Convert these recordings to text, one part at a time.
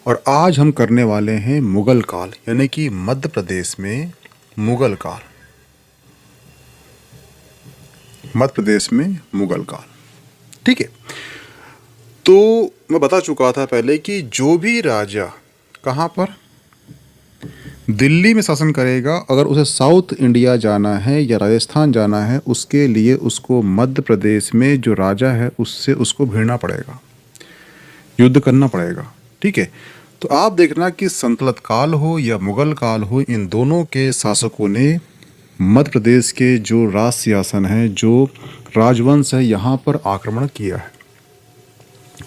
और आज हम करने वाले हैं मुगल काल, यानी कि मध्य प्रदेश में मुगल काल। मध्य प्रदेश में मुगल काल, ठीक है। तो मैं बता चुका था पहले कि जो भी राजा कहाँ पर दिल्ली में शासन करेगा, अगर उसे साउथ इंडिया जाना है या राजस्थान जाना है, उसके लिए उसको मध्य प्रदेश में जो राजा है उससे उसको भिड़ना पड़ेगा, युद्ध करना पड़ेगा, ठीक है। तो आप देखना कि संतलत काल हो या मुगल काल हो, इन दोनों के शासकों ने मध्य प्रदेश के जो राज सिंहासन है, जो राजवंश है, यहाँ पर आक्रमण किया है।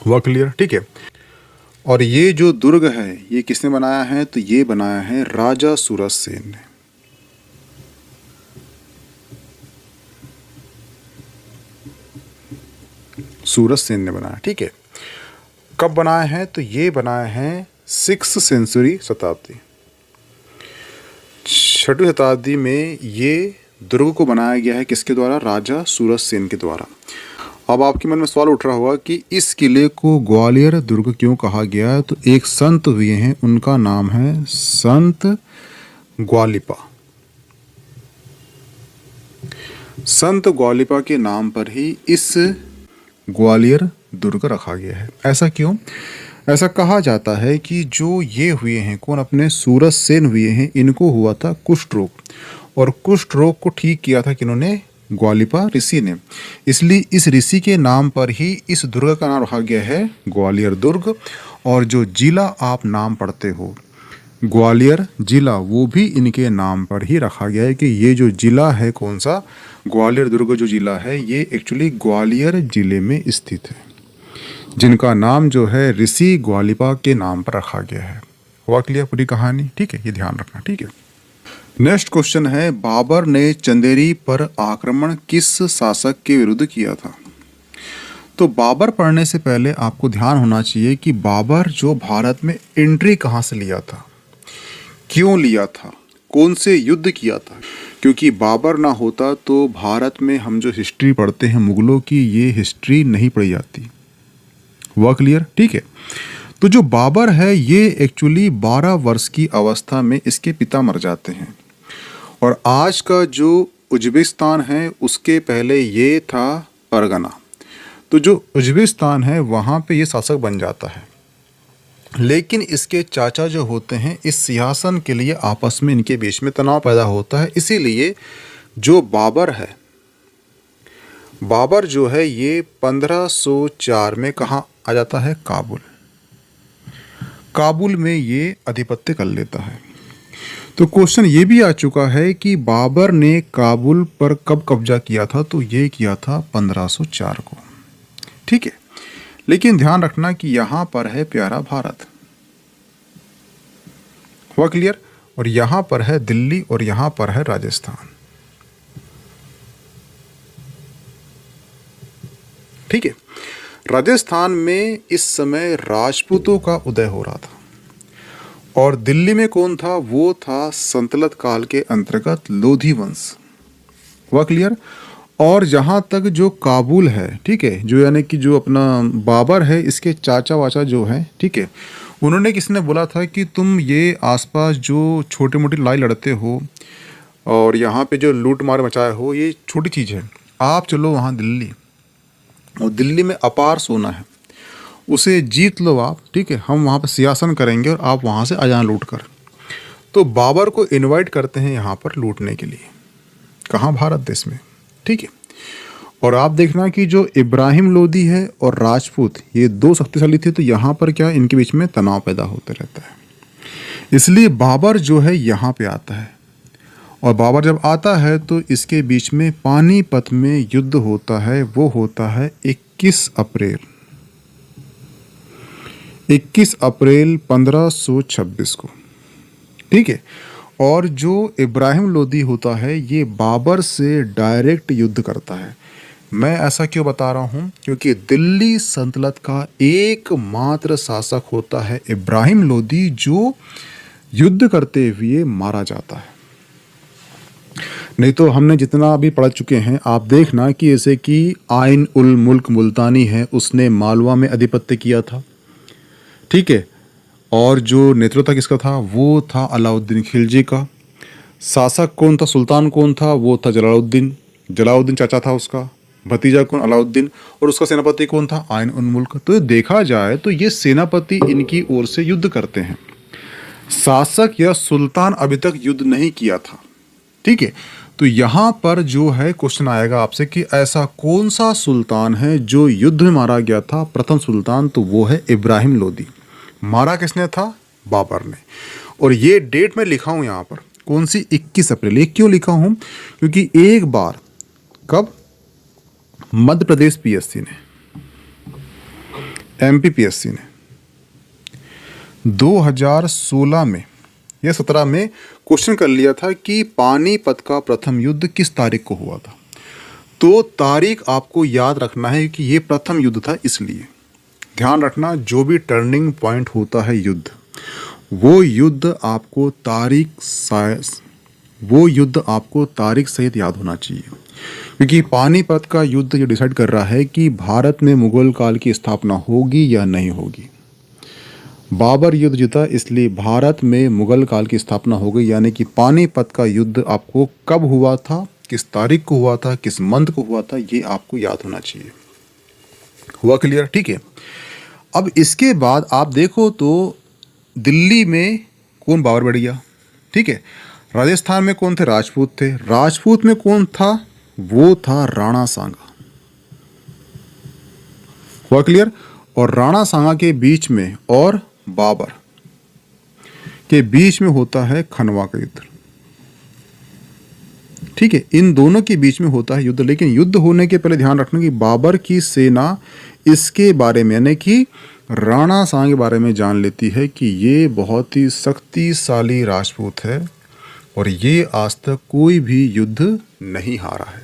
हुआ क्लियर, ठीक है। और ये जो दुर्ग है ये किसने बनाया है? तो ये बनाया है राजा सूरज सेन ने। सूरज सेन ने बनाया, ठीक है। कब बनाया है? तो ये बनाया है 6th सेंचुरी शताब्दी, 6वीं शताब्दी में ये दुर्ग को बनाया गया है। किसके द्वारा? राजा सूरज सेन के द्वारा। अब आपके मन में सवाल उठ रहा होगा कि इस किले को ग्वालियर दुर्ग क्यों कहा गया है? तो एक संत हुए हैं, उनका नाम है संत ग्वालिपा। संत ग्वालिपा के नाम पर ही इस ग्वालियर दुर्ग रखा गया है। ऐसा क्यों? ऐसा कहा जाता है कि जो ये हुए हैं, कौन? अपने सूरज सेन हुए हैं, इनको हुआ था कुष्ठ रोग, और कुष्ठ रोग को ठीक किया था किन्होंने? ग्वालिपा ऋषि ने। इसलिए इस ऋषि के नाम पर ही इस दुर्ग का नाम रखा गया है ग्वालियर दुर्ग। और जो जिला आप नाम पढ़ते हो ग्वालियर जिला, वो भी इनके नाम पर ही रखा गया है कि ये जो जिला है, कौन सा? ग्वालियर दुर्ग जो जिला है, ये एक्चुअली ग्वालियर जिले में स्थित है, जिनका नाम जो है ऋषि ग्वालिपा के नाम पर रखा गया है। हुआ क्लियर पूरी कहानी, ठीक है। ये ध्यान रखना, ठीक है। नेक्स्ट क्वेश्चन है, बाबर ने चंदेरी पर आक्रमण किस शासक के विरुद्ध किया था? तो बाबर पढ़ने से पहले आपको ध्यान होना चाहिए कि बाबर जो भारत में एंट्री कहाँ से लिया था, क्यों लिया था, कौन से युद्ध किया था। क्योंकि बाबर ना होता तो भारत में हम जो हिस्ट्री पढ़ते हैं मुगलों की, ये हिस्ट्री नहीं पढ़ी जाती। हुआ क्लियर, ठीक है। तो जो बाबर है ये एक्चुअली 12 वर्ष की अवस्था में इसके पिता मर जाते हैं। और आज का जो उज्बेकिस्तान है उसके पहले ये था परगना। तो जो उज्बेकिस्तान है वहाँ पे ये शासक बन जाता है। लेकिन इसके चाचा जो होते हैं, इस सिंहासन के लिए आपस में इनके बीच में तनाव पैदा होता है। इसीलिए जो बाबर है, बाबर जो है ये 1504 में कहाँ आ जाता है? काबुल। काबुल में ये अधिपत्य कर लेता है। तो क्वेश्चन ये भी आ चुका है कि बाबर ने काबुल पर कब कब्जा किया था? तो ये किया था 1504 को, ठीक है। लेकिन ध्यान रखना कि यहाँ पर है प्यारा भारत। हुआ क्लियर? और यहाँ पर है दिल्ली और यहाँ पर है राजस्थान, ठीक है। राजस्थान में इस समय राजपूतों का उदय हो रहा था, और दिल्ली में कौन था? वो था संतलत काल के अंतर्गत लोधी वंश। हुआ क्लियर? और जहाँ तक जो काबुल है, ठीक है, जो यानी कि जो अपना बाबर है, इसके चाचा वाचा जो है, ठीक है, उन्होंने किसने बोला था कि तुम ये आसपास जो छोटी मोटी लड़ाई लड़ते हो और यहाँ पे जो लूट मार मचाए हो, ये छोटी चीज़ है। आप चलो वहाँ दिल्ली, और दिल्ली में अपार सोना है, उसे जीत लो आप, ठीक है। हम वहाँ पर सिंहासन करेंगे और आप वहाँ से आ जाना लूट कर। तो बाबर को इनवाइट करते हैं यहाँ पर लूटने के लिए। कहाँ? भारत देश में, ठीक है। और आप देखना कि जो इब्राहिम लोदी है और राजपूत, ये दो शक्तिशाली थे। तो यहाँ पर क्या, इनके बीच में तनाव पैदा होता रहता है। इसलिए बाबर जो है यहाँ पे आता है, और बाबर जब आता है तो इसके बीच में पानीपत में युद्ध होता है। वो होता है 21 अप्रैल 1526 को, ठीक है। और जो इब्राहिम लोदी होता है ये बाबर से डायरेक्ट युद्ध करता है। मैं ऐसा क्यों बता रहा हूँ? क्योंकि दिल्ली सल्तनत का एकमात्र शासक होता है इब्राहिम लोदी, जो युद्ध करते हुए मारा जाता है। नहीं तो हमने जितना अभी पढ़ चुके हैं, आप देखना कि जैसे कि आइन उल मुल्क मुल्तानी है, उसने मालवा में आधिपत्य किया था, ठीक है। और जो नेतृत्व किसका था, वो था अलाउद्दीन खिलजी का। शासक कौन था, सुल्तान कौन था, वो था जलालुद्दीन। जलालुद्दीन चाचा था उसका, भतीजा कौन, अलाउद्दीन। और उसका सेनापति कौन था, आइन उल मुल्क। तो देखा जाए तो ये सेनापति इनकी ओर से युद्ध करते हैं। शासक या सुल्तान अभी तक युद्ध नहीं किया था। ठीक है, तो यहाँ पर जो है क्वेश्चन आएगा आपसे कि ऐसा कौन सा सुल्तान है जो युद्ध में मारा गया था, प्रथम सुल्तान, तो वो है इब्राहिम लोदी। मारा किसने था, बाबर ने। और ये डेट मैं लिखा हूँ यहाँ पर, कौन सी, 21 अप्रैल। ये क्यों लिखा हूँ, क्योंकि एक बार कब, मध्य प्रदेश पीएससी ने, एमपी पीएससी ने 2016 में या 17 में क्वेश्चन कर लिया था कि पानीपत का प्रथम युद्ध किस तारीख को हुआ था। तो तारीख आपको याद रखना है कि ये प्रथम युद्ध था, इसलिए ध्यान रखना जो भी टर्निंग पॉइंट होता है युद्ध, वो युद्ध आपको तारीख सहित याद होना चाहिए। क्योंकि पानीपत का युद्ध ये डिसाइड कर रहा है कि भारत में मुगल काल की स्थापना होगी या नहीं होगी। बाबर युद्ध जीता, इसलिए भारत में मुगल काल की स्थापना हो गई। यानी कि पानीपत का युद्ध आपको कब हुआ था, किस तारीख को हुआ था, किस मंथ को हुआ था, ये आपको याद होना चाहिए। हुआ क्लियर? ठीक है। अब इसके बाद आप देखो तो दिल्ली में कौन बाबर बढ़ गया, ठीक है। राजस्थान में कौन थे, राजपूत थे। राजपूत में कौन था, वो था राणा सांगा। हुआ क्लियर? और राणा सांगा के बीच में और बाबर के बीच में होता है खनवा का युद्ध, ठीक है। इन दोनों के बीच में होता है युद्ध। लेकिन युद्ध होने के पहले ध्यान रखना कि बाबर की सेना इसके बारे में, यानी कि राणा सांगा के बारे में जान लेती है कि ये बहुत ही शक्तिशाली राजपूत है और ये आज तक कोई भी युद्ध नहीं हारा है।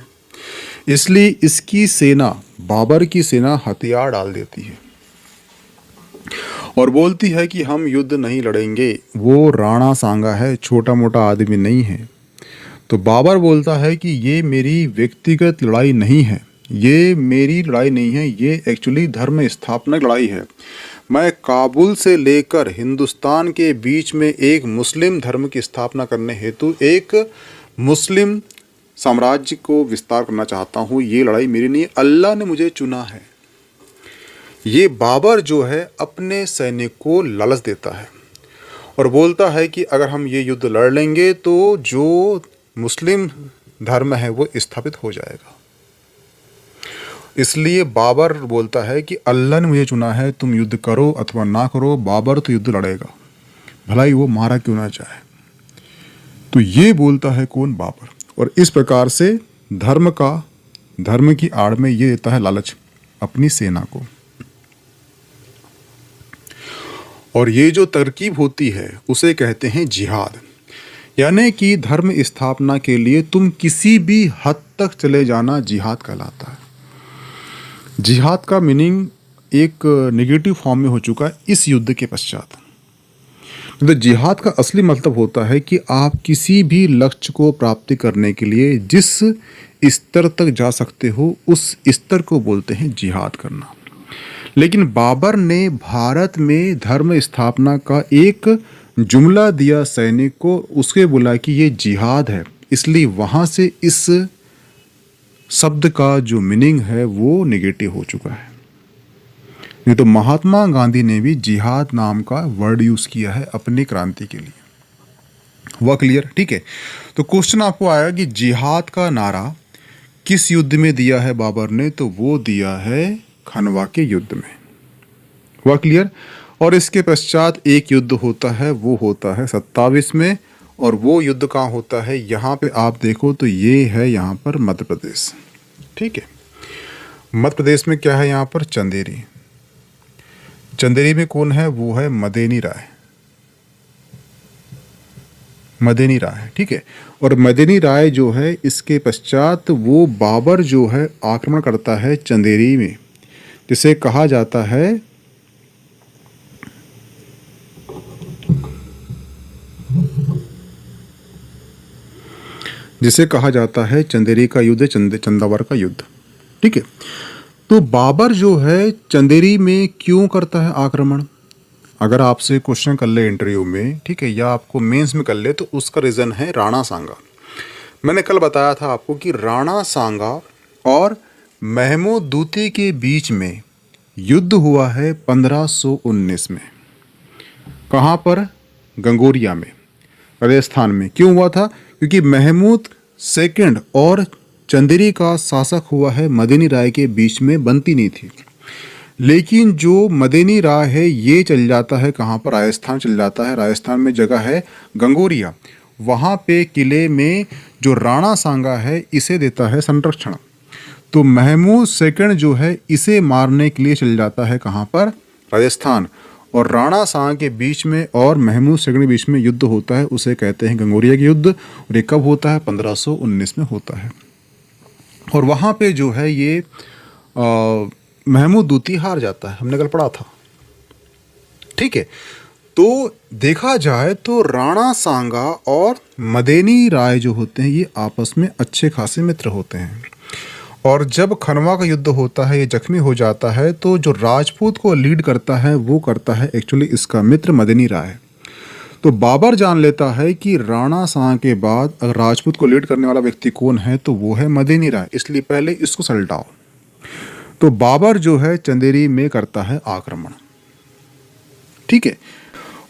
इसलिए इसकी सेना, बाबर की सेना हथियार डाल देती है और बोलती है कि हम युद्ध नहीं लड़ेंगे। वो राणा सांगा है, छोटा मोटा आदमी नहीं है। तो बाबर बोलता है कि ये मेरी व्यक्तिगत लड़ाई नहीं है, ये मेरी लड़ाई नहीं है, ये एक्चुअली धर्म स्थापना की लड़ाई है। मैं काबुल से लेकर हिंदुस्तान के बीच में एक मुस्लिम धर्म की स्थापना करने हेतु एक मुस्लिम साम्राज्य को विस्तार करना चाहता हूँ। ये लड़ाई मेरी नहीं है, अल्लाह ने मुझे चुना है। ये बाबर जो है अपने सैनिक को लालच देता है और बोलता है कि अगर हम ये युद्ध लड़ लेंगे तो जो मुस्लिम धर्म है वो स्थापित हो जाएगा। इसलिए बाबर बोलता है कि अल्लाह ने मुझे चुना है, तुम युद्ध करो अथवा ना करो, बाबर तो युद्ध लड़ेगा, भला ही वो मारा क्यों ना जाए। तो ये बोलता है कौन, बाबर। और इस प्रकार से धर्म की आड़ में ये देता है लालच अपनी सेना को। और ये जो तरकीब होती है उसे कहते हैं जिहाद। यानी कि धर्म स्थापना के लिए तुम किसी भी हद तक चले जाना जिहाद कहलाता है। जिहाद का मीनिंग एक नेगेटिव फॉर्म में हो चुका है इस युद्ध के पश्चात। तो जिहाद का असली मतलब होता है कि आप किसी भी लक्ष्य को प्राप्ति करने के लिए जिस स्तर तक जा सकते हो उस स्तर को बोलते हैं जिहाद करना। लेकिन बाबर ने भारत में धर्म स्थापना का एक जुमला दिया सैनिक को, उसके बोला कि ये जिहाद है, इसलिए वहाँ से इस शब्द का जो मीनिंग है वो नेगेटिव हो चुका है। नहीं तो महात्मा गांधी ने भी जिहाद नाम का वर्ड यूज़ किया है अपनी क्रांति के लिए। हुआ क्लियर? ठीक है। तो क्वेश्चन आपको आया कि जिहाद का नारा किस युद्ध में दिया है बाबर ने, तो वो दिया है खनवा के युद्ध में। हुआ क्लियर? और इसके पश्चात एक युद्ध होता है, वो होता है 27 में। और वो युद्ध कहाँ होता है, यहाँ पे आप देखो तो ये है यहाँ पर मध्य प्रदेश। ठीक है, मध्य प्रदेश में क्या है यहाँ पर, चंदेरी। चंदेरी में कौन है, वो है मदेनी राय। मदेनी राय, ठीक है। और मदेनी राय जो है इसके पश्चात वो बाबर जो है आक्रमण करता है चंदेरी में, जिसे कहा जाता है चंदेरी का युद्ध, चंदावर का युद्ध। ठीक है। तो बाबर जो है चंदेरी में क्यों करता है आक्रमण, अगर आपसे क्वेश्चन कर ले इंटरव्यू में, ठीक है, या आपको मेंस में कर ले, तो उसका रीज़न है राणा सांगा। मैंने कल बताया था आपको कि राणा सांगा और महमूद दूती के बीच में युद्ध हुआ है 1519 में। कहाँ पर? गंगोरिया में, राजस्थान में। क्यों हुआ था? क्योंकि महमूद सेकंड और चंदेरी का शासक हुआ है मदनी राय के बीच में बनती नहीं थी। लेकिन जो मदनी राय है ये चल जाता है कहाँ पर? राजस्थान चल जाता है। राजस्थान में जगह है गंगोरिया, वहाँ पे किले में जो राणा सांगा है इसे देता है संरक्षण। तो महमूद सेकंड जो है इसे मारने के लिए चल जाता है कहाँ पर? राजस्थान। और राणा सांगा के बीच में और महमूद सेकंड के बीच में युद्ध होता है, उसे कहते हैं गंगोरिया के युद्ध। और ये कब होता है? 1519 में होता है। और वहाँ पे जो है ये महमूद दूती हार जाता है, हमने कल पढ़ा था, ठीक है। तो देखा जाए तो राणा सांगा और मदनी राय जो होते हैं ये आपस में अच्छे खासे मित्र होते हैं। और जब खनवा का युद्ध होता है, ये जख्मी हो जाता है, तो जो राजपूत को लीड करता है वो करता है एक्चुअली इसका मित्र मदनी राय। तो बाबर जान लेता है कि राणा सांगा के बाद अगर राजपूत को लीड करने वाला व्यक्ति कौन है तो वो है मदनी राय, इसलिए पहले इसको सलटाओ। तो बाबर जो है चंदेरी में करता है आक्रमण, ठीक है।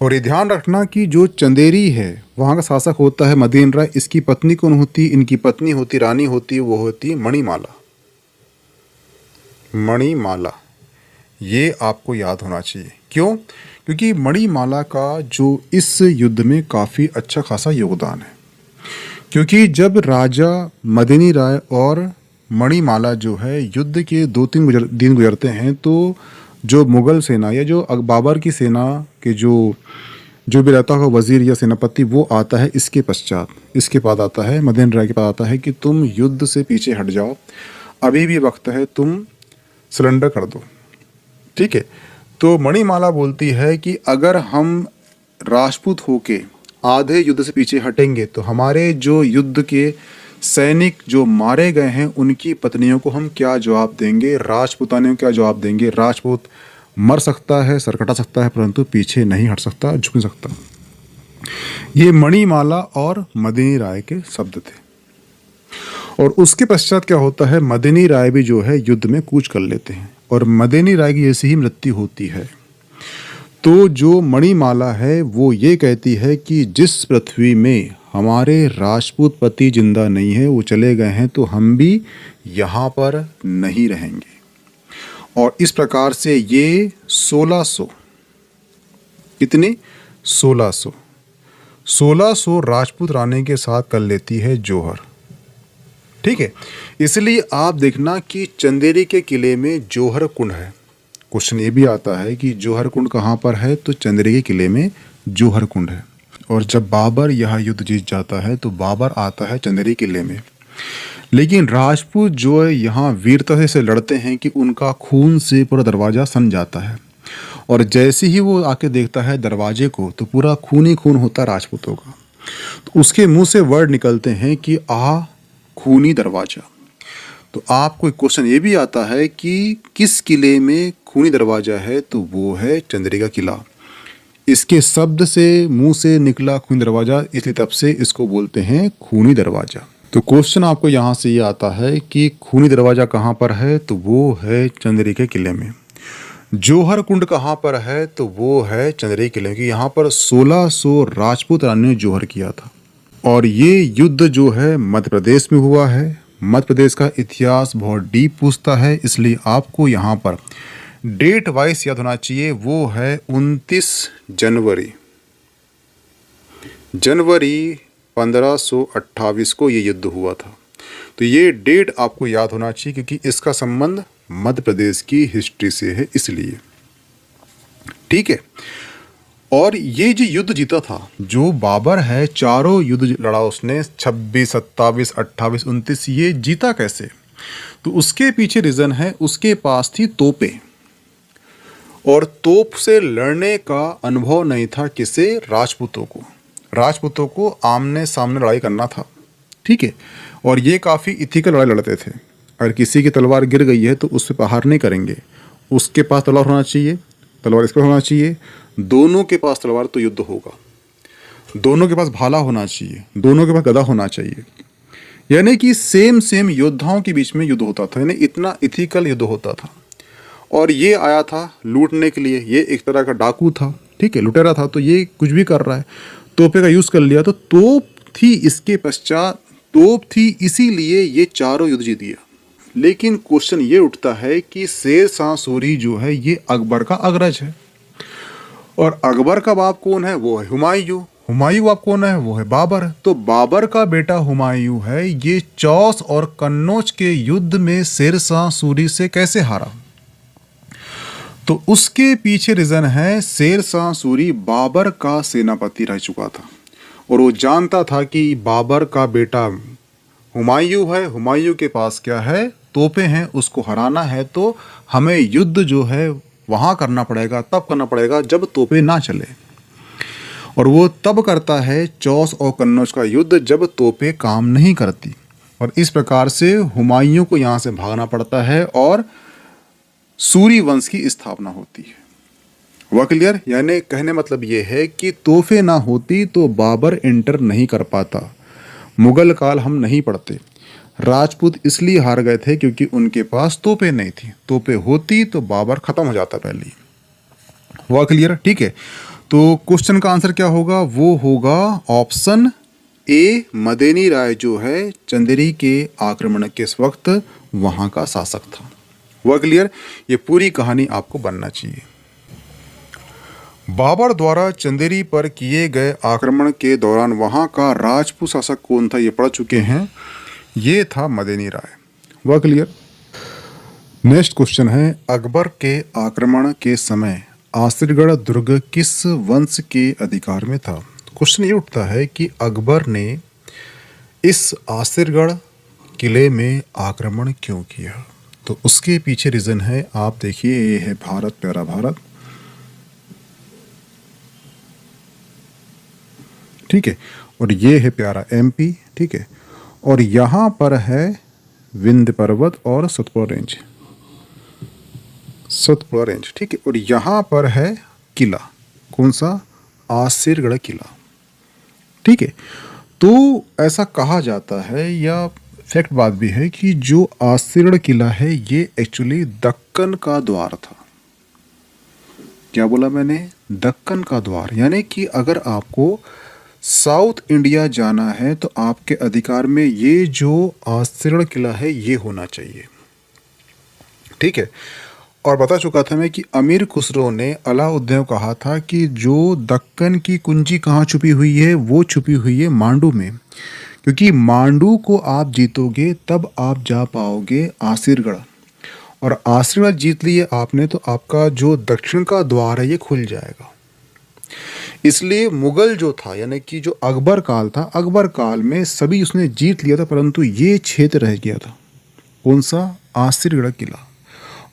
और ये ध्यान रखना कि जो चंदेरी है वहाँ का शासक होता है मदनी राय। इसकी पत्नी कौन होती? इनकी पत्नी होती, रानी होती, वो होती मणिमाला। मणिमाला, ये आपको याद होना चाहिए। क्यों? क्योंकि मणिमाला का जो इस युद्ध में काफ़ी अच्छा खासा योगदान है। क्योंकि जब राजा मदनी राय और मणिमाला जो है युद्ध के 2-3 दिन गुजरते हैं, तो जो मुग़ल सेना या जो बाबर की सेना के जो भी रहता है वज़ीर या सेनापति, वो आता है इसके पश्चात। इसके बाद आता है मदनी राय के पास आता है कि तुम युद्ध से पीछे हट जाओ, अभी भी वक्त है, तुम सरेंडर कर दो, ठीक है। तो मणिमाला बोलती है कि अगर हम राजपूत होके आधे युद्ध से पीछे हटेंगे तो हमारे जो युद्ध के सैनिक जो मारे गए हैं उनकी पत्नियों को हम क्या जवाब देंगे, राजपूतानियों को क्या जवाब देंगे। राजपूत मर सकता है, सर कटा सकता है, परंतु पीछे नहीं हट सकता, झुक नहीं सकता। ये मणिमाला और मदनी राय के शब्द थे। और उसके पश्चात क्या होता है? मदनी राय भी जो है युद्ध में कूच कर लेते हैं और मदनी राय की ऐसी ही मृत्यु होती है। तो जो मणिमाला है वो ये कहती है कि जिस पृथ्वी में हमारे राजपूत पति जिंदा नहीं है, वो चले गए हैं, तो हम भी यहाँ पर नहीं रहेंगे। और इस प्रकार से ये 1600 कितने 1600 राजपूत रानी के साथ कर लेती है जौहर, ठीक है। इसलिए आप देखना कि चंदेरी के किले में जौहर कुंड है। क्वेश्चन ये भी आता है कि जौहर कुंड कहाँ पर है, तो चंदेरी के किले में जौहर कुंड है। और जब बाबर यह युद्ध जीत जाता है तो बाबर आता है चंदेरी किले में। लेकिन राजपूत जो है यहाँ वीरता से लड़ते हैं कि उनका खून से पूरा दरवाज़ा सन जाता है। और जैसे ही वो आके देखता है दरवाजे को तो पूरा खून ही खून होता है राजपूतों का। तो उसके मुंह से वर्ड निकलते हैं कि आ खूनी दरवाज़ा। तो आपको एक क्वेश्चन ये भी आता है कि किस किले में खूनी दरवाज़ा है, तो वो है चंदेरी का किला। इसके शब्द से मुंह से निकला खूनी दरवाज़ा, इसलिए तब से इसको बोलते हैं खूनी दरवाज़ा। तो क्वेश्चन आपको यहाँ से ये आता है कि खूनी दरवाज़ा कहाँ पर है, तो वो है चंदेरी के किले में। जौहर कुंड कहाँ पर है, तो वो है चंदेरी किले में। यहाँ पर 1600 राजपूत रानियों ने जौहर किया था। और ये युद्ध जो है मध्य प्रदेश में हुआ है। मध्य प्रदेश का इतिहास बहुत डीप पूछता है, इसलिए आपको यहाँ पर डेट वाइज याद होना चाहिए। वो है 29 जनवरी 1528 को ये युद्ध हुआ था। तो ये डेट आपको याद होना चाहिए क्योंकि इसका संबंध मध्य प्रदेश की हिस्ट्री से है, इसलिए, ठीक है। और ये जो युद्ध जीता था, जो बाबर है, चारों युद्ध लड़ा उसने, 26, 27, 28, 29, ये जीता कैसे? तो उसके पीछे रीज़न है, उसके पास थी तोपें। और तोप से लड़ने का अनुभव नहीं था किसे? राजपूतों को आमने सामने लड़ाई करना था, ठीक है। और ये काफ़ी इथिकल लड़ाई लड़ते थे। अगर किसी की तलवार गिर गई है तो उस पर प्रहार नहीं करेंगे, उसके पास तलवार होना चाहिए, तलवार इस पर होना चाहिए, दोनों के पास तलवार तो युद्ध होगा, दोनों के पास भाला होना चाहिए, दोनों के पास गदा होना चाहिए। यानी कि सेम योद्धाओं के बीच में युद्ध होता था, यानी इतना इथिकल युद्ध होता था। और ये आया था लूटने के लिए, ये एक तरह का डाकू था, ठीक है, लुटेरा था, तो ये कुछ भी कर रहा है, तोपे का यूज़ कर लिया, तो तोप थी इसके पश्चात, तोप थी, इसीलिए ये चारों युद्ध जीत गया। लेकिन क्वेश्चन ये उठता है कि शेर शाह सूरी जो है ये अकबर का अग्रज है, और अकबर का बाप कौन है? वो है हुमायूं। हुमायूं बाप कौन है? वो है बाबर। तो बाबर का बेटा हुमायूं है, ये चौस और कन्नौज के युद्ध में शेर शाह सूरी से कैसे हारा? तो उसके पीछे रीज़न है, शेर शाह सूरी बाबर का सेनापति रह चुका था, और वो जानता था कि बाबर का बेटा हुमायूं है, हुमायूं के पास क्या है? तोपें हैं, उसको हराना है तो हमें युद्ध जो है वहाँ करना पड़ेगा, तब करना पड़ेगा जब तोपें ना चले, और वो तब करता है चौस और कन्नौज का युद्ध जब तोपें काम नहीं करती। और इस प्रकार से हुमायूं को यहाँ से भागना पड़ता है और सूरी वंश की स्थापना होती है। हुआ क्लियर? यानी कहने मतलब ये है कि तोहफे ना होती तो बाबर एंटर नहीं कर पाता, मुगल काल हम नहीं पढ़ते। राजपूत इसलिए हार गए थे क्योंकि उनके पास तोपे नहीं थी, तोपे होती तो बाबर खत्म हो जाता पहले ही। हुआ क्लियर? ठीक है, तो क्वेश्चन का आंसर क्या होगा? वो होगा ऑप्शन ए, मदेनी राय जो है चंदेरी के आक्रमण के वक्त वहाँ का शासक था। हुआ क्लियर? ये पूरी कहानी आपको बनना चाहिए। बाबर द्वारा चंदेरी पर किए गए आक्रमण के दौरान वहाँ का राजपूत शासक कौन था? ये पढ़ चुके हैं, ये था मदेनी राय। हुआ क्लियर? नेक्स्ट क्वेश्चन है, अकबर के आक्रमण के समय आसिरगढ़ दुर्ग किस वंश के अधिकार में था? क्वेश्चन ये उठता है कि अकबर ने इस आसिरगढ़ किले में आक्रमण क्यों किया? तो उसके पीछे रीज़न है, आप देखिए, ये है भारत, प्यारा भारत, ठीक है, और ये है प्यारा एमपी, ठीक है, और यहाँ पर है विंध्य पर्वत और सतपुड़ा रेंज, सतपुड़ा रेंज, ठीक है, और यहाँ पर है किला, कौन सा? आसिरगढ़ किला, ठीक है। तो ऐसा कहा जाता है, या फैक्ट बात भी है, कि जो आसिरगढ़ किला है ये एक्चुअली दक्कन का द्वार था। क्या बोला मैंने? दक्कन का द्वार। यानी कि अगर आपको साउथ इंडिया जाना है तो आपके अधिकार में ये जो आसिरगढ़ किला है ये होना चाहिए, ठीक है। और बता चुका था मैं कि अमीर खुसरो ने अलाउद्दीन को कहा था कि जो दक्कन की कुंजी कहाँ छुपी हुई है? वो छुपी हुई है मांडू में, क्योंकि मांडू को आप जीतोगे तब आप जा पाओगे आसिरगढ़, और आसिरगढ़ जीत लिए आपने तो आपका जो दक्षिण का द्वार है ये खुल जाएगा। इसलिए मुगल जो था, यानी कि जो अकबर काल था, अकबर काल में सभी उसने जीत लिया था, परंतु ये क्षेत्र रह गया था, कौन सा? आसिरगढ़ किला,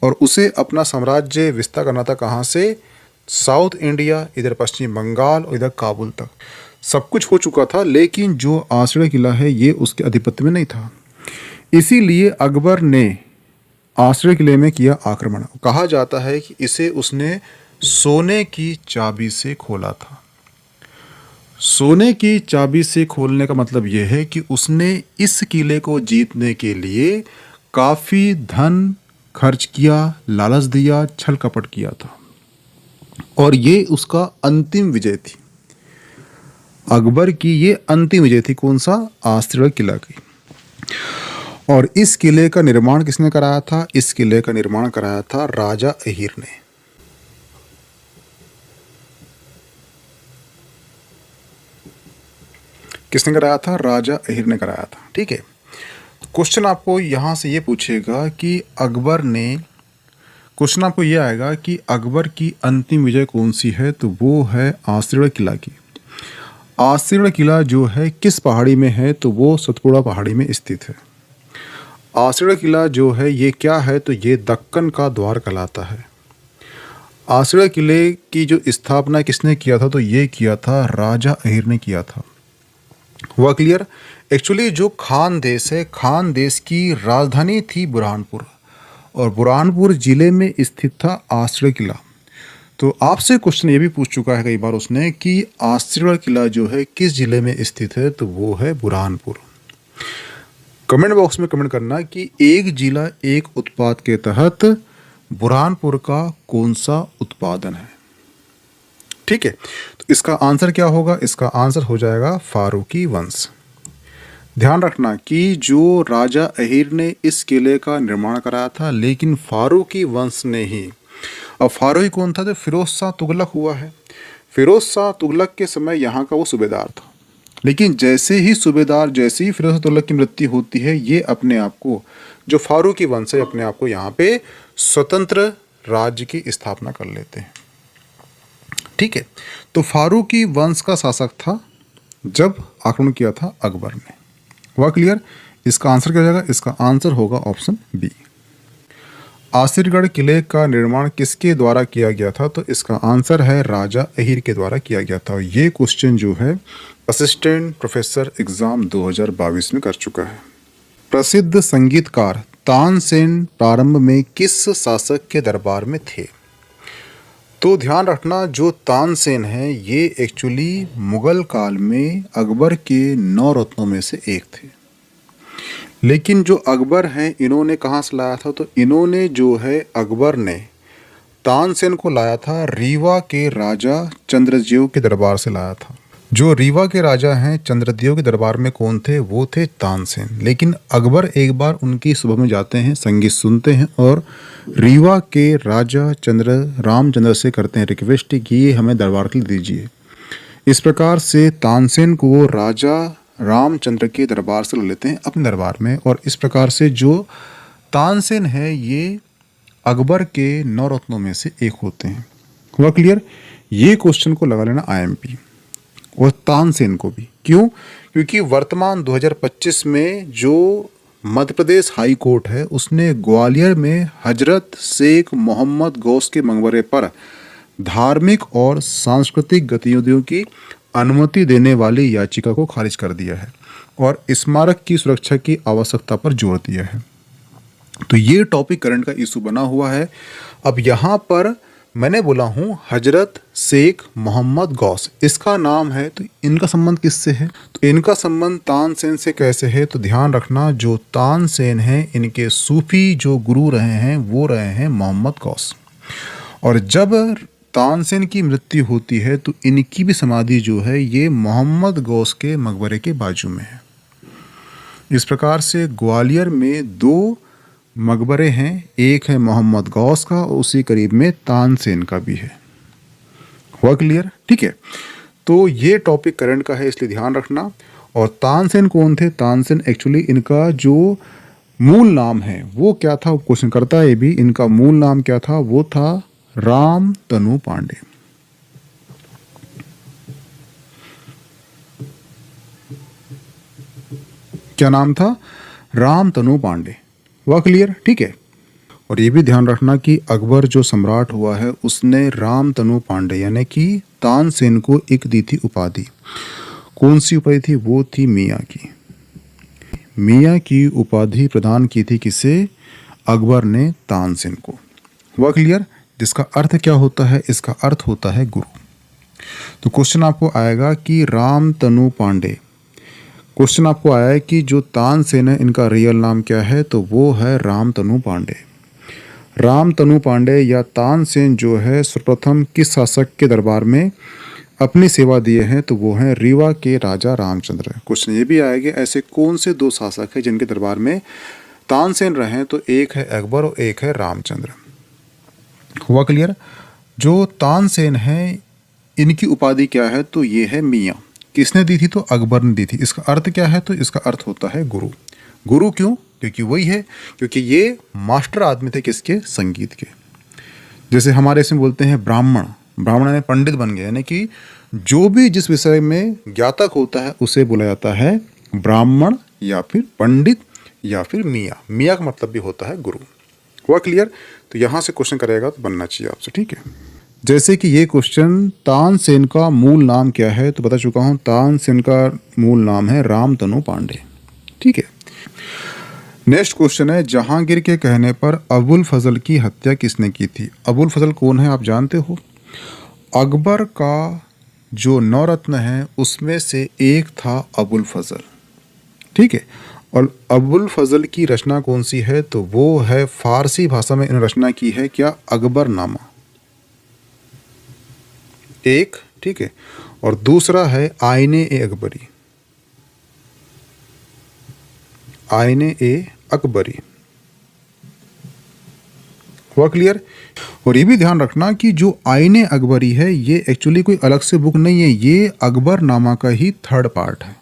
और उसे अपना साम्राज्य विस्तार करना था। कहाँ से? साउथ इंडिया, इधर पश्चिम बंगाल और इधर काबुल तक सब कुछ हो चुका था, लेकिन जो आसिरगढ़ किला है ये उसके आधिपत्य में नहीं था। इसीलिए अकबर ने आसिरगढ़ किले में किया आक्रमण। कहा जाता है कि इसे उसने सोने की चाबी से खोला था। सोने की चाबी से खोलने का मतलब यह है कि उसने इस किले को जीतने के लिए काफ़ी धन खर्च किया, लालच दिया, छल कपट किया था, और ये उसका अंतिम विजय थी। अकबर की ये अंतिम विजय थी, कौन सा? आसिरगढ़ किला की। और इस किले का निर्माण किसने कराया था? इस किले का निर्माण कराया था राजा अहीर ने। किसने कराया था? राजा अहीर ने कराया था, ठीक है। क्वेश्चन आपको यहाँ से ये पूछेगा कि अकबर ने, क्वेश्चन आपको ये आएगा कि अकबर की अंतिम विजय कौन सी है? तो वो है आसिरगढ़ किला की। आसिरगढ़ किला जो है किस पहाड़ी में है? तो वो सतपुड़ा पहाड़ी में स्थित है। आसिरगढ़ किला जो है ये क्या है? तो ये दक्कन का द्वार कहलाता है। आसिरगढ़ किले की जो स्थापना किसने किया था? तो ये किया था राजा अहीर ने किया था। हुआ क्लियर? एक्चुअली जो खान देश है, खान देश की राजधानी थी बुरहानपुर, और बुरहानपुर जिले में स्थित था आसिरगढ़ किला। तो आपसे क्वेश्चन ये भी पूछ चुका है कई बार उसने कि आसिरगढ़ किला जो है किस जिले में स्थित है, तो वो है बुरहानपुर। कमेंट बॉक्स में कमेंट करना कि एक जिला एक उत्पाद के तहत बुरहानपुर का कौन सा उत्पादन है। ठीक है, तो इसका आंसर क्या होगा? इसका आंसर हो जाएगा फारूकी वंश। ध्यान रखना कि जो राजा अहीर ने इस किले का निर्माण कराया था, लेकिन फारूकी वंश ने ही। अब फारूकी कौन था? तो फिरोज शाह तुगलक हुआ है। फिरोज शाह तुगलक के समय यहाँ का वो सूबेदार था, लेकिन जैसे ही फिरोज शाह तुगलक की मृत्यु होती है, ये अपने आप को, जो फारूकी वंश है, अपने आप को यहाँ पे स्वतंत्र राज्य की स्थापना कर लेते हैं। ठीक है, तो फारूकी वंश का शासक था जब आक्रमण किया था अकबर ने। हुआ क्लियर? इसका आंसर क्या हो जाएगा? इसका आंसर होगा ऑप्शन बी। आसिरगढ़ किले का निर्माण किसके द्वारा किया गया था? तो इसका आंसर है राजा अहीर के द्वारा किया गया था। ये क्वेश्चन जो है असिस्टेंट प्रोफेसर एग्जाम 2022 में कर चुका है। प्रसिद्ध संगीतकार तानसेन प्रारंभ में किस शासक के दरबार में थे? तो ध्यान रखना, जो तानसेन है ये एक्चुअली मुगल काल में अकबर के 9 रत्नों में से एक थे। लेकिन जो अकबर हैं, इन्होंने कहाँ से लाया था? तो इन्होंने जो है, अकबर ने तानसेन को लाया था रीवा के राजा चंद्रदेव के दरबार से लाया था। जो रीवा के राजा हैं चंद्रदेव के दरबार में कौन थे? वो थे तानसेन। लेकिन अकबर एक बार उनकी सभा में जाते हैं, संगीत सुनते हैं और रीवा के राजा रामचंद्र से करते हैं रिक्वेस्ट कि ये हमें दरबार के लिए दीजिए। इस प्रकार से तानसेन को वो राजा रामचंद्र के दरबार से ले लेते हैं अपने दरबार में, और इस प्रकार से जो तानसेन है ये अकबर के 9 रत्नों में से एक होते हैं। हुआ क्लियर? ये क्वेश्चन को लगा लेना IMP, और तानसेन को भी। क्यों? क्योंकि वर्तमान 2025 में जो मध्य प्रदेश हाई कोर्ट है, उसने ग्वालियर में हजरत शेख मोहम्मद गौस के मकबरे पर धार्मिक और सांस्कृतिक गतिविधियों की अनुमति देने वाली याचिका को खारिज कर दिया है और स्मारक की सुरक्षा की आवश्यकता पर जोर दिया है। तो ये टॉपिक करंट का इशू बना हुआ है। अब यहाँ पर मैंने बोला हूँ हजरत शेख मोहम्मद गौस, इसका नाम है, तो इनका संबंध किससे है? तो इनका संबंध तानसेन से कैसे है? तो ध्यान रखना, जो तानसेन है इनके सूफी जो गुरु रहे हैं वो रहे हैं मोहम्मद गौस, और जब तानसेन की मृत्यु होती है तो इनकी भी समाधि जो है ये मोहम्मद गौस के मकबरे के बाजू में है। इस प्रकार से ग्वालियर में 2 मकबरे हैं, एक है मोहम्मद गौस का और उसी करीब में तानसेन का भी है। हुआ क्लियर? ठीक है, तो ये टॉपिक करंट का है, इसलिए ध्यान रखना। और तानसेन कौन थे? तानसेन एक्चुअली इनका जो मूल नाम है वो क्या था? क्वेश्चन करता है ये भी, इनका मूल नाम क्या था? वो था रामतनु पांडे। क्या नाम था? रामतनु पांडे। हुआ क्लियर? ठीक है, और ये भी ध्यान रखना कि अकबर जो सम्राट हुआ है उसने रामतनु पांडे यानी कि तानसेन को एक दी थी उपाधि। कौन सी उपाधि थी? वो थी मियाँ की। मियाँ की उपाधि प्रदान की थी किसे? अकबर ने तानसेन को। हुआ क्लियर? जिसका अर्थ क्या होता है? इसका अर्थ होता है गुरु। तो क्वेश्चन आपको आएगा कि रामतनु पांडे, क्वेश्चन आपको आया है कि जो तानसेन है इनका रियल नाम क्या है? तो वो है रामतनु पांडे। रामतनु पांडे या तानसेन जो है सर्वप्रथम किस शासक के दरबार में अपनी सेवा दिए हैं? तो वो हैं रीवा के राजा रामचंद्र। क्वेश्चन ये भी आएगा ऐसे कौन से 2 शासक हैं जिनके दरबार में तानसेन रहे? तो एक है अकबर और एक है रामचंद्र। हुआ क्लियर? जो तानसेन है इनकी उपाधि क्या है? तो ये है मियाँ। किसने दी थी? तो अकबर ने दी थी। इसका अर्थ क्या है? तो इसका अर्थ होता है गुरु। गुरु क्यों? क्योंकि वही है, क्योंकि ये मास्टर आदमी थे किसके? संगीत के। जैसे हमारे इसमें बोलते हैं ब्राह्मण, ब्राह्मण ने पंडित बन गए, यानी कि जो भी जिस विषय में ज्ञातक होता है उसे बोला जाता है ब्राह्मण या फिर पंडित या फिर मियाँ। मियाँ का मतलब भी होता है गुरु। हुआ क्लियर? तो यहाँ से क्वेश्चन करेगा तो बनना चाहिए आपसे। ठीक है, जैसे कि ये क्वेश्चन तानसेन का मूल नाम क्या है? तो बता चुका हूँ, तानसेन का मूल नाम है रामतनु पांडे। ठीक है, नेक्स्ट क्वेश्चन है जहांगीर के कहने पर अबुल फजल की हत्या किसने की थी? अबुल फजल कौन है आप जानते हो? अकबर का जो नवरत्न है उसमें से एक था अबुल फजल। ठीक है, और अबुल फजल की रचना कौन सी है? तो वो है फारसी भाषा में इन्होंने रचना की है क्या? अकबरनामा एक। ठीक है, और दूसरा है आईने ए अकबरी, आईने ए अकबरी। हुआ क्लियर? और ये भी ध्यान रखना कि जो आईने अकबरी है ये एक्चुअली कोई अलग से बुक नहीं है, ये अकबरनामा का ही थर्ड पार्ट है।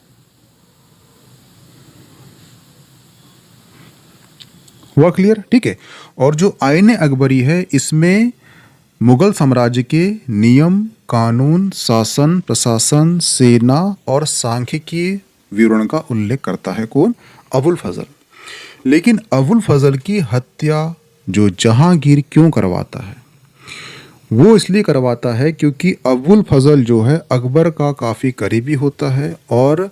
हुआ क्लियर? ठीक है, और जो आईने अकबरी है इसमें मुगल साम्राज्य के नियम, कानून, शासन, प्रशासन, सेना और सांख्यिकीय विवरण का उल्लेख करता है। कौन? अबुल फजल। लेकिन अबुल फजल की हत्या जो जहांगीर क्यों करवाता है? वो इसलिए करवाता है क्योंकि अबुल फजल जो है अकबर का काफ़ी करीबी होता है और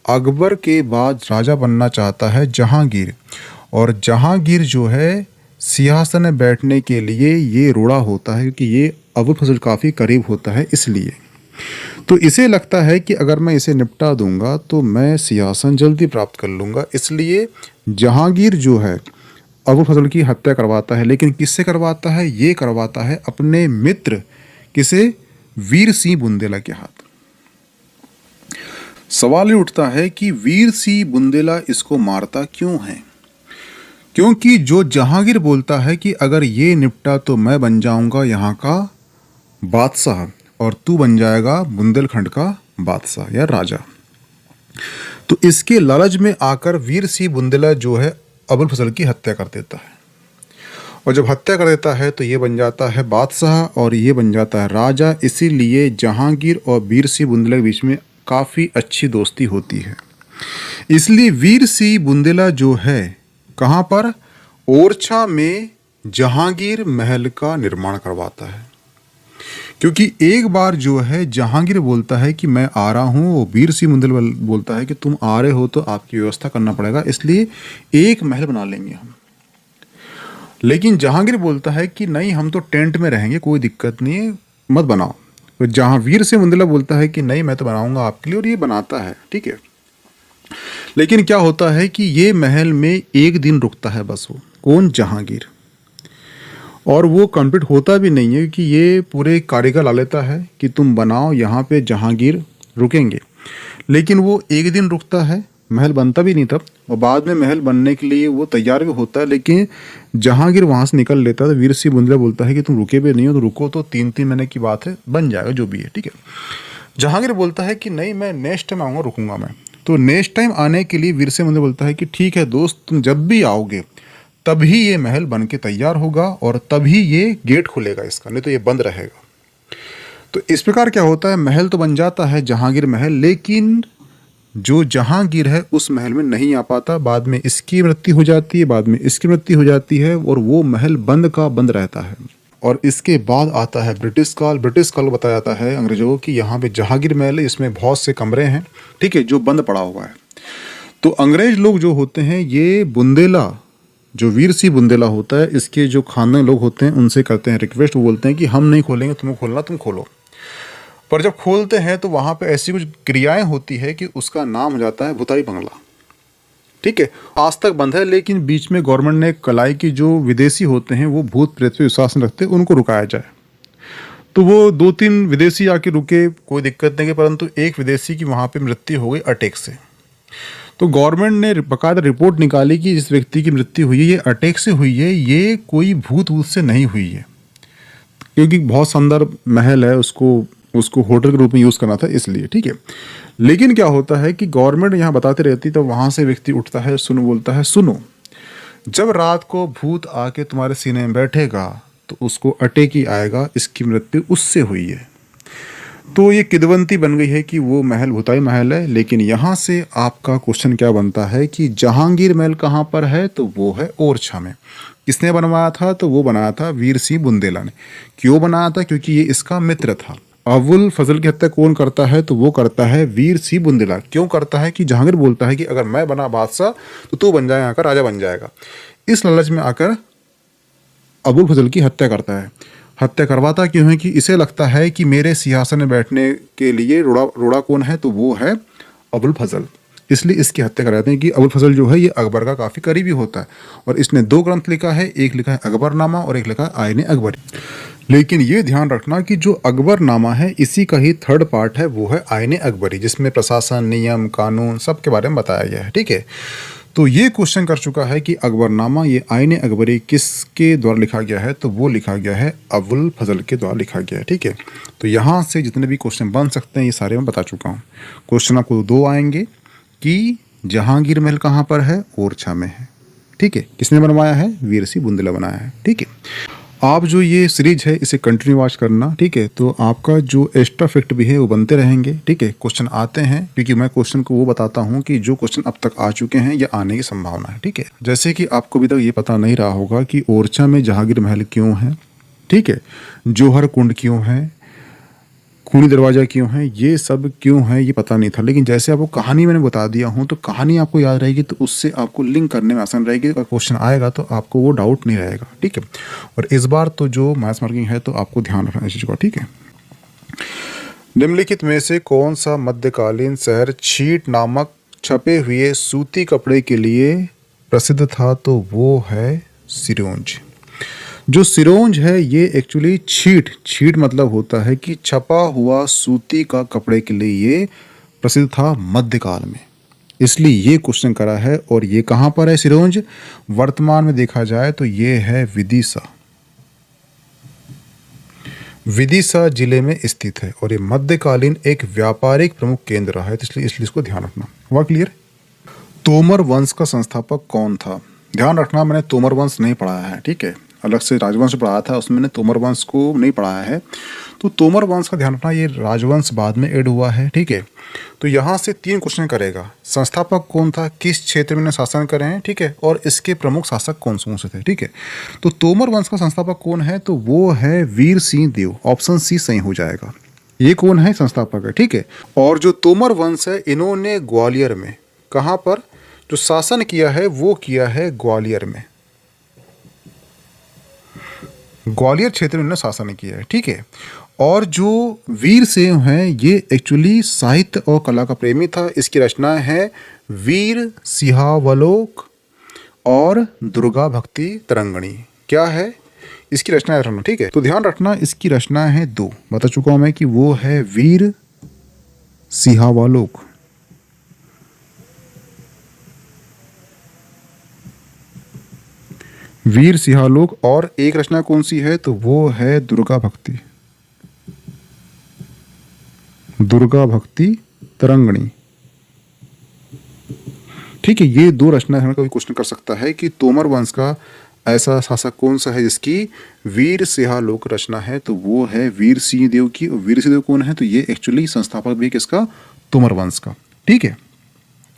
अकबर के बाद राजा बनना चाहता है जहांगीर, और जहांगीर जो है सिंहासन में बैठने के लिए ये रोड़ा होता है क्योंकि ये अबुल फजल काफ़ी करीब होता है। इसलिए तो इसे लगता है कि अगर मैं इसे निपटा दूंगा तो मैं सिंहासन जल्दी प्राप्त कर लूँगा, इसलिए जहांगीर जो है अबुल फजल की हत्या करवाता है। लेकिन किससे करवाता है? ये करवाता है अपने मित्र किसे? वीर सिंह बुंदेला के हाथ। सवाल ये उठता है कि वीर सिंह बुंदेला इसको मारता क्यों है? क्योंकि जो जहांगीर बोलता है कि अगर ये निपटा तो मैं बन जाऊंगा यहाँ का बादशाह और तू बन जाएगा बुंदेलखंड का बादशाह या राजा। तो इसके लालच में आकर वीर सिंह बुंदेला जो है अबुल फजल की हत्या कर देता है, और जब हत्या कर देता है तो ये बन जाता है बादशाह और ये बन जाता है राजा। इसीलिए जहांगीर और वीर सिंह बुंदेला के बीच में काफ़ी अच्छी दोस्ती होती है। इसलिए वीर सिंह बुंदेला जो है कहाँ पर? ओरछा में जहांगीर महल का निर्माण करवाता है। क्योंकि एक बार जो है जहांगीर बोलता है कि मैं आ रहा हूँ, वो वीर सिंह बुंदेला बोलता है कि तुम आ रहे हो तो आपकी व्यवस्था करना पड़ेगा, इसलिए एक महल बना लेंगे हम। लेकिन जहांगीर बोलता है कि नहीं, हम तो टेंट में रहेंगे, कोई दिक्कत नहीं है, मत बनाओ। तो जहाँ वीर सिंह बुंदेला बोलता है कि नहीं, मैं तो बनाऊंगा आपके लिए, और ये बनाता है। ठीक है, लेकिन क्या होता है कि ये महल में एक दिन रुकता है बस वो। कौन? जहांगीर। और वो कंप्लीट होता भी नहीं है क्योंकि ये पूरे कारीगर ला लेता है कि तुम बनाओ, यहाँ पे जहांगीर रुकेंगे। लेकिन वो एक दिन रुकता है, महल बनता भी नहीं तब, और बाद में महल बनने के लिए वो तैयार भी होता है, लेकिन जहांगीर वहाँ से निकल लेता है। तो वीर सिंह बुंदेला बोलता है कि तुम रुके भी नहीं हो, तो रुको, तो 3-3 महीने की बात है, बन जाएगा जो भी है। ठीक है, जहांगीर बोलता है कि नहीं, मैं नेक्स्ट टाइम आऊँगा, रुकूंगा मैं। तो नेक्स्ट टाइम आने के लिए वीर सिंह बुंदेला बोलता है कि ठीक है दोस्त, तुम जब भी आओगे तभी ये महल बन के तैयार होगा और तभी ये गेट खुलेगा इसका, नहीं तो ये बंद रहेगा। तो इस प्रकार क्या होता है, महल तो बन जाता है जहांगीर महल, लेकिन जो जहांगीर है उस महल में नहीं आ पाता। बाद में इसकी मृत्यु हो जाती है, बाद में इसकी मृत्यु हो जाती है, और वो महल बंद का बंद रहता है। और इसके बाद आता है ब्रिटिश काल। ब्रिटिश काल बताया जाता है अंग्रेजों को कि यहाँ पे जहांगीर महल है, इसमें बहुत से कमरे हैं, ठीक है, जो बंद पड़ा हुआ है। तो अंग्रेज लोग जो होते हैं, ये बुंदेला, जो वीर सिंह बुंदेला होता है, इसके जो खानदानी लोग होते हैं उनसे करते हैं रिक्वेस्ट। वो बोलते हैं कि हम नहीं खोलेंगे, तुम्हें खोलना तुम खोलो। पर जब खोलते हैं तो वहाँ पे ऐसी कुछ क्रियाएं होती है कि उसका नाम हो जाता है भुताई बंगला। ठीक है, आज तक बंद है, लेकिन बीच में गवर्नमेंट ने कलाई की जो विदेशी होते हैं वो भूत प्रेत पे विश्वास नहीं रखते, उनको रुकाया जाए। तो वो 2-3 विदेशी आके रुके, कोई दिक्कत नहीं, परंतु एक विदेशी की वहाँ पे मृत्यु हो गई अटैक से। तो गवर्नमेंट ने बाकायदा रिपोर्ट निकाली कि जिस व्यक्ति की मृत्यु हुई है ये अटैक से हुई है, ये कोई भूत वूत से नहीं हुई है, क्योंकि बहुत सुंदर महल है, उसको होटल के रूप में यूज़ करना था इसलिए। ठीक है, लेकिन क्या होता है कि गवर्नमेंट यहाँ बताती रहती, तो वहाँ से व्यक्ति उठता है, बोलता है सुनो, जब रात को भूत आके तुम्हारे सीने में बैठेगा तो उसको अटैक ही आएगा, इसकी मृत्यु उससे हुई है। तो ये किदवंती बन गई है कि वो महल भुताई महल है। लेकिन यहाँ से आपका क्वेश्चन क्या बनता है कि जहांगीर महल कहाँ पर है? तो वो है ओरछा में। किसने बनवाया था? तो वो बनाया था वीर सिंह बुंदेला ने। क्यों बनाया था? क्योंकि ये इसका मित्र था। अबुल फजल की हत्या कौन करता है? तो वो करता है वीर सिंह बुंदेला। क्यों करता है? कि जहांगीर बोलता है कि अगर मैं बना बादशाह तो तू बन जाए, आकर राजा बन जाएगा। इस लालच में आकर अबुल फजल की हत्या करता है। हत्या करवाता क्यों है कि इसे लगता है कि मेरे सिंहासन में बैठने के लिए रोड़ा कौन है, तो वो है अबुल फजल। इसलिए इसकी हत्या कराते हैं कि अबुल फजल जो है ये अकबर का काफ़ी करीबी होता है और इसने 2 ग्रंथ लिखा है, एक लिखा है अकबरनामा और एक लिखा है आईने अकबरी। लेकिन ये ध्यान रखना कि जो अकबरनामा है इसी का ही थर्ड पार्ट है, वो है आईने अकबरी, जिसमें प्रशासन, नियम, कानून सब के बारे में बताया गया है। ठीक है, तो ये क्वेश्चन कर चुका है कि अकबरनामा ये आईने अकबरी किसके द्वारा लिखा गया है, तो वो लिखा गया है अबुल फजल के द्वारा लिखा गया है। ठीक है, तो यहाँ से जितने भी क्वेश्चन बन सकते हैं ये सारे मैं बता चुका हूँ। क्वेश्चन आपको 2 आएंगे कि जहांगीर महल कहाँ पर है, ओरछा में है। ठीक है, किसने बनवाया है, वीर सिंह बुंदेला बनाया है। ठीक है, आप जो ये सीरीज है इसे कंटिन्यू वॉच करना। ठीक है, तो आपका जो एक्स्ट्रा फैक्ट भी है वो बनते रहेंगे। ठीक है, क्वेश्चन आते हैं क्योंकि मैं क्वेश्चन को वो बताता हूँ कि जो क्वेश्चन अब तक आ चुके हैं या आने की संभावना है। ठीक है, जैसे कि आपको अभी तक ये पता नहीं रहा होगा कि ओरछा में जहांगीर महल क्यों है, ठीक है, जौहर कुंड क्यों है, खूनी दरवाजा क्यों है, ये सब क्यों है ये पता नहीं था। लेकिन जैसे आपको कहानी मैंने बता दिया हूँ तो कहानी आपको याद रहेगी, तो उससे आपको लिंक करने में आसान रहेगी। अगर क्वेश्चन आएगा तो आपको वो डाउट नहीं रहेगा। ठीक है, और इस बार तो जो मैथ्स मार्किंग है तो आपको ध्यान रखना इस चीज़ का। ठीक है, निम्नलिखित में से कौन सा मध्यकालीन शहर छीट नामक छपे हुए सूती कपड़े के लिए प्रसिद्ध था, तो वो है सिरोंज। जो सिरोंज है ये एक्चुअली छीट मतलब होता है कि छपा हुआ सूती का कपड़े के लिए ये प्रसिद्ध था मध्यकाल में, इसलिए ये क्वेश्चन करा है। और ये कहाँ पर है सिरोंज, वर्तमान में देखा जाए तो ये है विदिशा जिले में स्थित है और ये मध्यकालीन एक व्यापारिक प्रमुख केंद्र रहा है, तो इसलिए इसको ध्यान रखना। हुआ क्लियर। तोमर वंश का संस्थापक कौन था, ध्यान रखना मैंने तोमर वंश नहीं पढ़ाया है। ठीक है, अलग से राजवंश पढ़ाया था, उसमें मैंने तोमर वंश को नहीं पढ़ाया है। तो तोमर वंश का ध्यान रखना, ये राजवंश बाद में ऐड हुआ है। ठीक है, तो यहाँ से 3 क्वेश्चन करेगा। संस्थापक कौन था, किस क्षेत्र में शासन करे हैं, ठीक है, और इसके प्रमुख शासक कौन से थे। ठीक है, तो तोमर वंश का संस्थापक कौन है, तो वो है वीर सिंह देव। ऑप्शन सी सही हो जाएगा। ये कौन है, संस्थापक है। ठीक है, और जो तोमर वंश है इन्होंने ग्वालियर में, कहाँ पर जो शासन किया है वो किया है ग्वालियर में, ग्वालियर क्षेत्र में इन्होंने शासन किया है। ठीक है, और जो वीर सिंह है ये एक्चुअली साहित्य और कला का प्रेमी था। इसकी रचना है वीर सिंहावलोक और दुर्गा भक्ति तरंगणी। क्या है इसकी रचना है, ठीक है, तो ध्यान रखना इसकी रचना है 2, बता चुका हूं मैं कि वो है वीर सिंहावलोक और एक रचना कौन सी है, तो वो है दुर्गा भक्ति तरंगणी। ठीक है, ये 2 रचना हमें कभी क्वेश्चन कर सकता है कि तोमर वंश का ऐसा शासक कौन सा है जिसकी वीर सिंहावलोक रचना है, तो वो है वीर सिंह देव की। और वीर सिंह देव कौन है, तो ये एक्चुअली संस्थापक भी किसका, तोमर वंश का। ठीक है,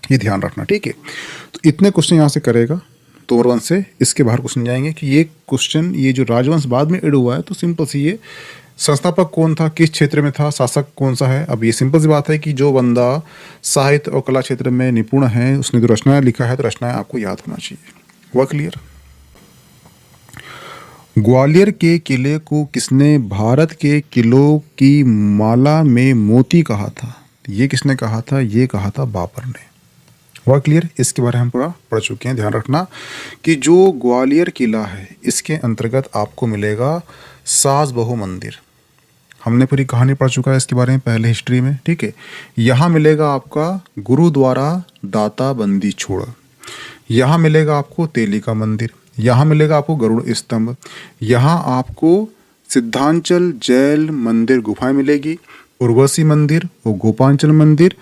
ये ध्यान रखना। ठीक है, तो इतने क्वेश्चन यहाँ से करेगा तोमर वंश से। इसके बाहर क्वेश्चन जाएंगे कि ये क्वेश्चन, ये जो राजवंश बाद में ऐड हुआ है, तो सिंपल सी ये संस्थापक कौन था, किस क्षेत्र में था, शासक कौन सा है। अब ये सिंपल सी बात है कि जो बंदा साहित्य और कला क्षेत्र में निपुण है, उसने जो रचनाएं लिखा है तो रचनाएं आपको याद होना चाहिए। हुआ क्लियर। ग्वालियर के किले को किसने भारत के किलों की माला में मोती कहा था, ये किसने कहा था, ये कहा था बाबर ने। हुआ क्लियर। इसके बारे में हम पूरा पढ़ चुके हैं। ध्यान रखना कि जो ग्वालियर किला है इसके अंतर्गत आपको मिलेगा सास बहू मंदिर। हमने पूरी कहानी पढ़ चुका है इसके बारे में पहले हिस्ट्री में। ठीक है, यहाँ मिलेगा आपका गुरुद्वारा दाता बंदी छोड़, यहाँ मिलेगा आपको तेली का मंदिर, यहाँ मिलेगा आपको गरुड़ स्तंभ, यहाँ आपको सिद्धांचल जैल मंदिर गुफाएं मिलेगी, उर्वशी मंदिर और गोपांचल मंदिर,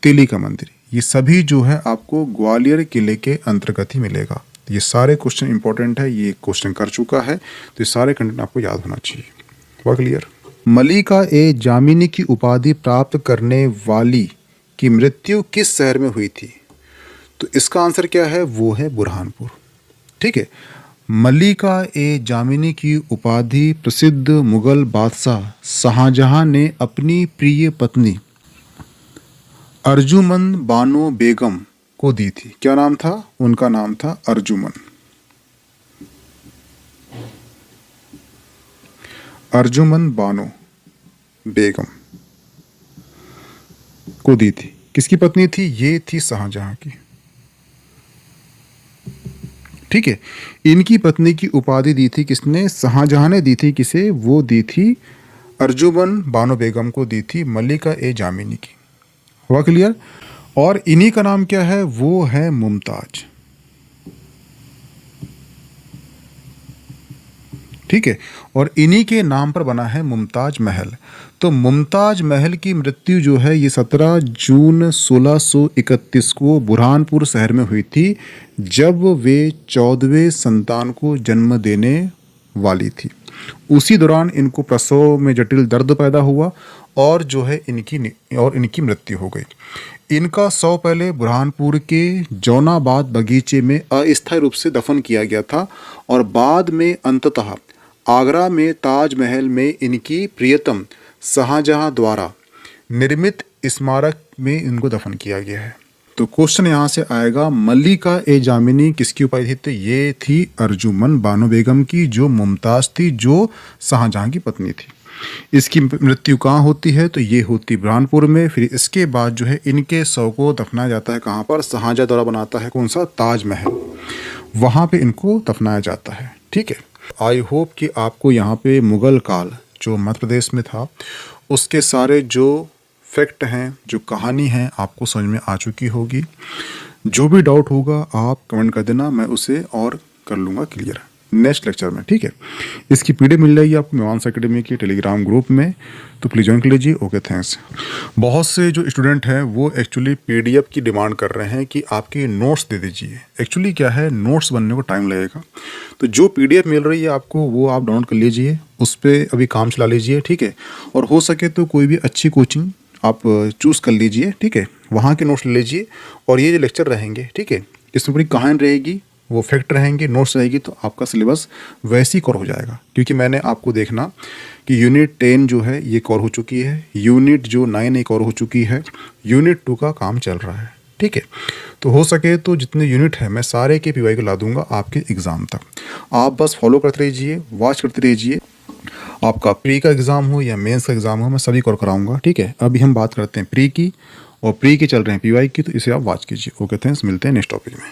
तेली का मंदिर। ये सभी जो है आपको ग्वालियर किले के अंतर्गत ही मिलेगा। ये सारे क्वेश्चन इंपॉर्टेंट है, ये क्वेश्चन कर चुका है, तो ये सारे कंटेंट आपको याद होना चाहिए। हुआ क्लियर। मलिका ए जामिनी की उपाधि प्राप्त करने वाली की मृत्यु किस शहर में हुई थी, तो इसका आंसर क्या है, वो है बुरहानपुर। ठीक है, मलिका ए जामिनी की उपाधि प्रसिद्ध मुगल बादशाह शाहजहां ने अपनी प्रिय पत्नी अर्जुमन बानो बेगम को दी थी। क्या नाम था, उनका नाम था अर्जुमन। अर्जुमंद बानो बेगम को दी थी। किसकी पत्नी थी? ये थी शाहजहां की। ठीक है, इनकी पत्नी की उपाधि दी थी किसने? शाहजहां ने दी थी। किसे? वो दी थी अर्जुमंद बानो बेगम को दी थी मल्लिका ए जामिनी की। हुआ क्लियर? और इन्हीं का नाम क्या है? वो है मुमताज। ठीक है, और इन्हीं के नाम पर बना है मुमताज महल। तो मुमताज महल की मृत्यु जो है ये 17 जून 1631 को बुरहानपुर शहर में हुई थी, जब वे 14वें संतान को जन्म देने वाली थी। उसी दौरान इनको प्रसव में जटिल दर्द पैदा हुआ और जो है इनकी मृत्यु हो गई। इनका शव पहले बुरहानपुर के जौनाबाद बगीचे में अस्थायी रूप से दफन किया गया था और बाद में अंततः आगरा में ताजमहल में इनकी प्रियतम शाहजहां द्वारा निर्मित स्मारक में इनको दफन किया गया है। तो क्वेश्चन यहाँ से आएगा, मल्लिका ए जामिनी किसकी उपाधि थी? ये थी अर्जुमंद बानो बेगम की, जो मुमताज थी, जो शाहजहां की पत्नी थी। इसकी मृत्यु कहाँ होती है? तो ये होती बुरहानपुर में। फिर इसके बाद जो है इनके शव को दफनाया जाता है कहाँ पर? शाहजहां द्वारा बनाता है कौन सा? ताजमहल, वहाँ पे इनको दफनाया जाता है। ठीक है, आई होप कि आपको यहाँ पे मुग़ल काल जो मध्य प्रदेश में था उसके सारे जो फैक्ट हैं, जो कहानी है, आपको समझ में आ चुकी होगी। जो भी डाउट होगा आप कमेंट कर देना, मैं उसे और कर लूँगा क्लियर नेक्स्ट लेक्चर में। ठीक है, इसकी पीडीएफ मिल जाएगी आपको मेवांश एकेडमी के टेलीग्राम ग्रुप में, तो प्लीज़ ज्वाइन कर लीजिए। Okay, thanks. बहुत से जो स्टूडेंट हैं वो एक्चुअली पीडीएफ की डिमांड कर रहे हैं कि आपके नोट्स दे दीजिए। एक्चुअली क्या है, नोट्स बनने को टाइम लगेगा, तो जो पीडीएफ मिल रही है आपको वो आप डाउनलोड कर लीजिए, उस पर अभी काम चला लीजिए। ठीक है, और हो सके तो कोई भी अच्छी कोचिंग आप चूज़ कर लीजिए। ठीक है, वहाँ के नोट्स ले लीजिए और ये जो लेक्चर रहेंगे, ठीक है, इसमें पूरी कहानी रहेगी, वो फैक्ट रहेंगे, नोट्स रहेगी, तो आपका सिलेबस वैसे ही कवर हो जाएगा। क्योंकि मैंने आपको देखना कि यूनिट 10 जो है ये कवर हो चुकी है, यूनिट जो 9 ये कवर हो चुकी है, यूनिट 2 का काम चल रहा है। ठीक है, तो हो सके तो जितने यूनिट है मैं सारे के पीवाई को ला दूंगा आपके एग्ज़ाम तक। आप बस फॉलो करते रहिए, वॉच करते रहिए। आपका प्री का एग्ज़ाम हो या मेंस का एग्ज़ाम हो, मैं सभी कवर कराऊंगा। ठीक है, अभी हम बात करते हैं प्री की, और प्री के चल रहे हैं पीवाई की, तो इसे आप वॉच कीजिए। ओके, थैंक्स, मिलते हैं नेक्स्ट टॉपिक में।